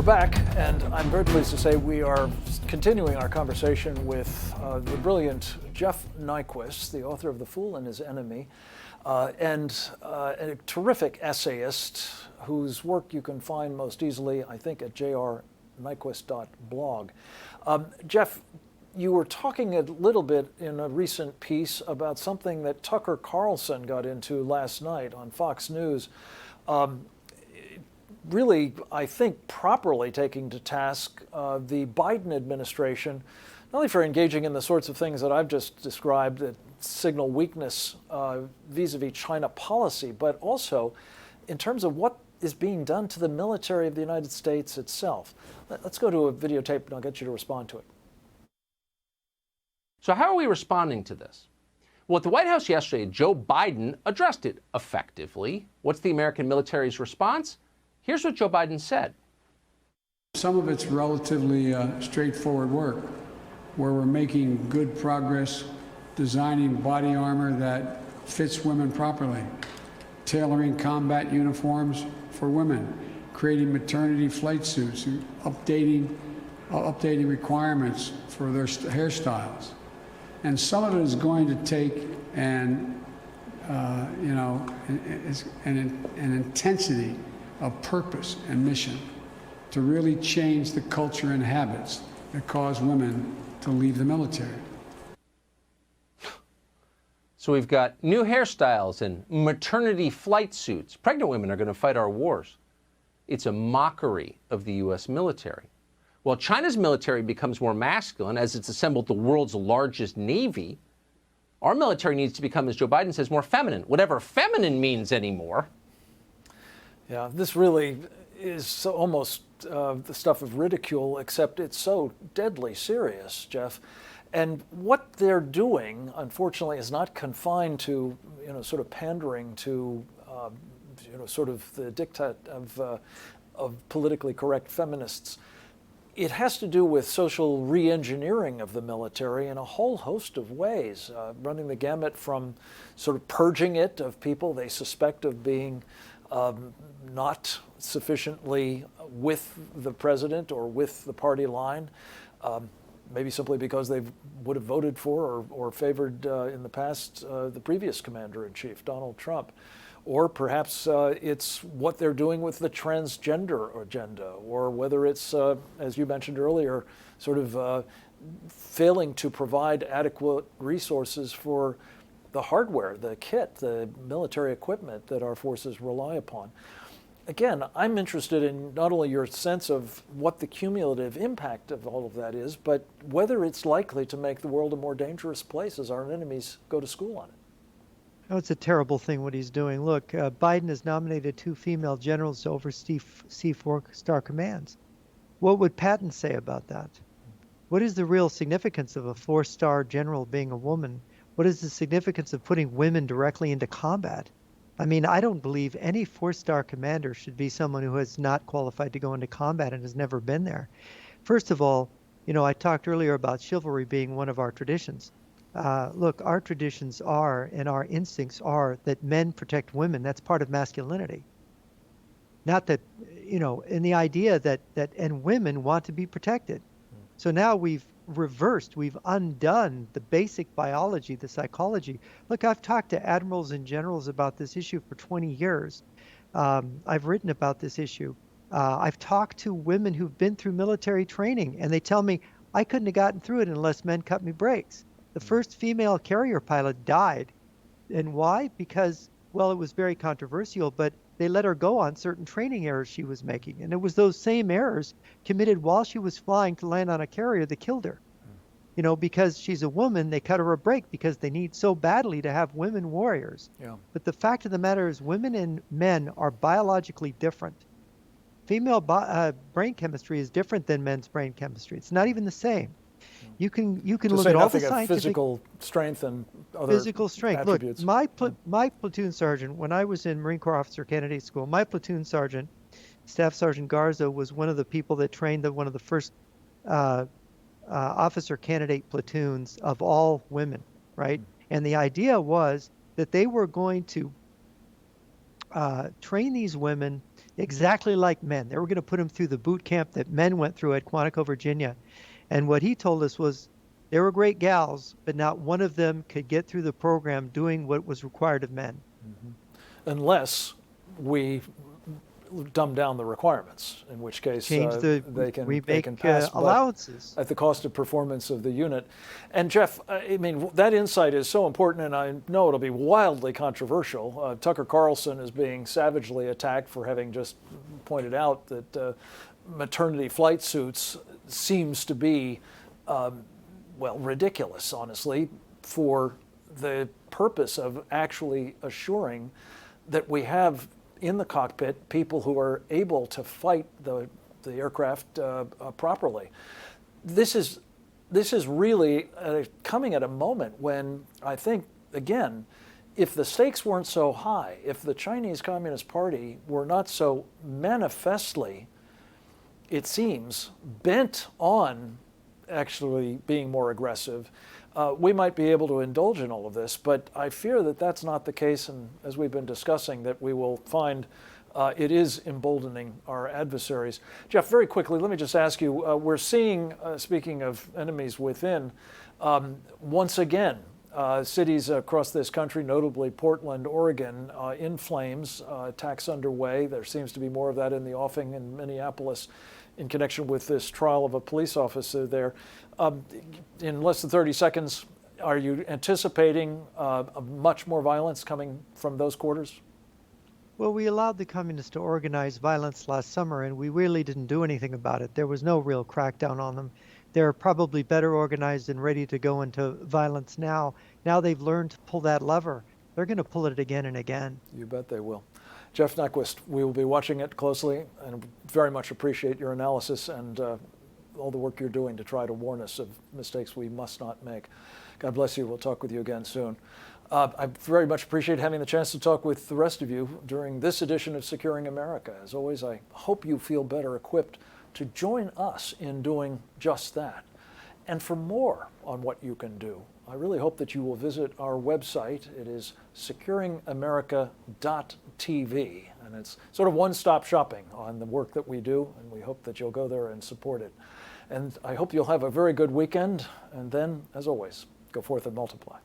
back, and I'm very pleased to say we are continuing our conversation with the brilliant Jeff Nyquist, the author of The Fool and His Enemy, and a terrific essayist whose work you can find most easily, I think, at jrnyquist.blog. Jeff, you were talking a little bit in a recent piece about something that Tucker Carlson got into last night on Fox News. Really, I think, properly taking to task the Biden administration, not only for engaging in the sorts of things that I've just described that signal weakness vis-a-vis China policy, but also in terms of what is being done to the military of the United States itself. Let's go to a videotape and I'll get you to respond to it. So how are we responding to this? Well, at the White House yesterday, Joe Biden addressed it effectively. What's the American military's response? Here's what Joe Biden said. Some of it's relatively straightforward work, where we're making good progress designing body armor that fits women properly, tailoring combat uniforms for women, creating maternity flight suits, updating requirements for their hairstyles. And some of it is going to take an intensity of purpose and mission to really change the culture and habits that cause women to leave the military. So we've got new hairstyles and maternity flight suits. Pregnant women are going to fight our wars. It's a mockery of the U.S. military. While China's military becomes more masculine as it's assembled the world's largest navy, our military needs to become, as Joe Biden says, more feminine, whatever feminine means anymore. Yeah, this really is so almost the stuff of ridicule, except it's so deadly serious, Jeff. And what they're doing, unfortunately, is not confined to, sort of pandering to, sort of the diktat of politically correct feminists. It has to do with social re-engineering of the military in a whole host of ways, running the gamut from sort of purging it of people they suspect of being not sufficiently with the president or with the party line, maybe simply because they would have voted for or favored in the past the previous commander-in-chief, Donald Trump. Or perhaps it's what they're doing with the transgender agenda, or whether it's, as you mentioned earlier, sort of failing to provide adequate resources for the hardware, the kit, the military equipment that our forces rely upon. Again, I'm interested in not only your sense of what the cumulative impact of all of that is, but whether it's likely to make the world a more dangerous place as our enemies go to school on it. Oh, it's a terrible thing what he's doing. Look, Biden has nominated 2 female generals to oversee C4-star commands. What would Patton say about that? What is the real significance of a 4-star general being a woman? What is the significance of putting women directly into combat? I mean, I don't believe any 4-star commander should be someone who is not qualified to go into combat and has never been there. First of all, I talked earlier about chivalry being one of our traditions. Look, our traditions are, and our instincts are, that men protect women. That's part of masculinity. Not that, in the idea that and women want to be protected. So now we've reversed, we've undone the basic biology, the psychology. Look, I've talked to admirals and generals about this issue for 20 years. I've written about this issue. I've talked to women who've been through military training, and they tell me, I couldn't have gotten through it unless men cut me brakes. The first female carrier pilot died. And why? Because, well, it was very controversial, but they let her go on certain training errors she was making. And it was those same errors committed while she was flying to land on a carrier that killed her. Because she's a woman, they cut her a break because they need so badly to have women warriors. Yeah. But the fact of the matter is women and men are biologically different. Female brain chemistry is different than men's brain chemistry. It's not even the same. You can look at all the scientific physical strength and other physical strength. attributes. Look, my platoon sergeant, when I was in Marine Corps Officer Candidate School, my platoon sergeant, Staff Sergeant Garza, was one of the people that trained one of the first officer candidate platoons of all women, right? And the idea was that they were going to train these women exactly like men. They were going to put them through the boot camp that men went through at Quantico, Virginia. And what he told us was they were great gals, but not one of them could get through the program doing what was required of men. Unless we dumb down the requirements, in which case they can pass, allowances at the cost of performance of the unit. And Jeff, I mean, that insight is so important, and I know it'll be wildly controversial. Tucker Carlson is being savagely attacked for having just pointed out that maternity flight suits seems to be, well, ridiculous, honestly, for the purpose of actually assuring that we have in the cockpit people who are able to fight the aircraft properly. This is really coming at a moment when I think, again, if the stakes weren't so high, if the Chinese Communist Party were not so manifestly, it seems, bent on actually being more aggressive, we might be able to indulge in all of this, but I fear that that's not the case, and as we've been discussing, that we will find it is emboldening our adversaries. Jeff, very quickly, let me just ask you, we're seeing, speaking of enemies within, once again, cities across this country, notably Portland, Oregon, in flames, attacks underway. There seems to be more of that in the offing in Minneapolis in connection with this trial of a police officer there. In less than 30 seconds, are you anticipating much more violence coming from those quarters? Well, we allowed the communists to organize violence last summer, and we really didn't do anything about it. There was no real crackdown on them. They're probably better organized and ready to go into violence now. Now they've learned to pull that lever. They're going to pull it again and again. You bet they will. Jeff Nyquist, we will be watching it closely and very much appreciate your analysis and all the work you're doing to try to warn us of mistakes we must not make. God bless you. We'll talk with you again soon. I very much appreciate having the chance to talk with the rest of you during this edition of Securing America. As always, I hope you feel better equipped to join us in doing just that. And for more on what you can do, I really hope that you will visit our website. It is securingamerica.tv, and it's sort of one-stop shopping on the work that we do, and we hope that you'll go there and support it. And I hope you'll have a very good weekend, and then, as always, go forth and multiply.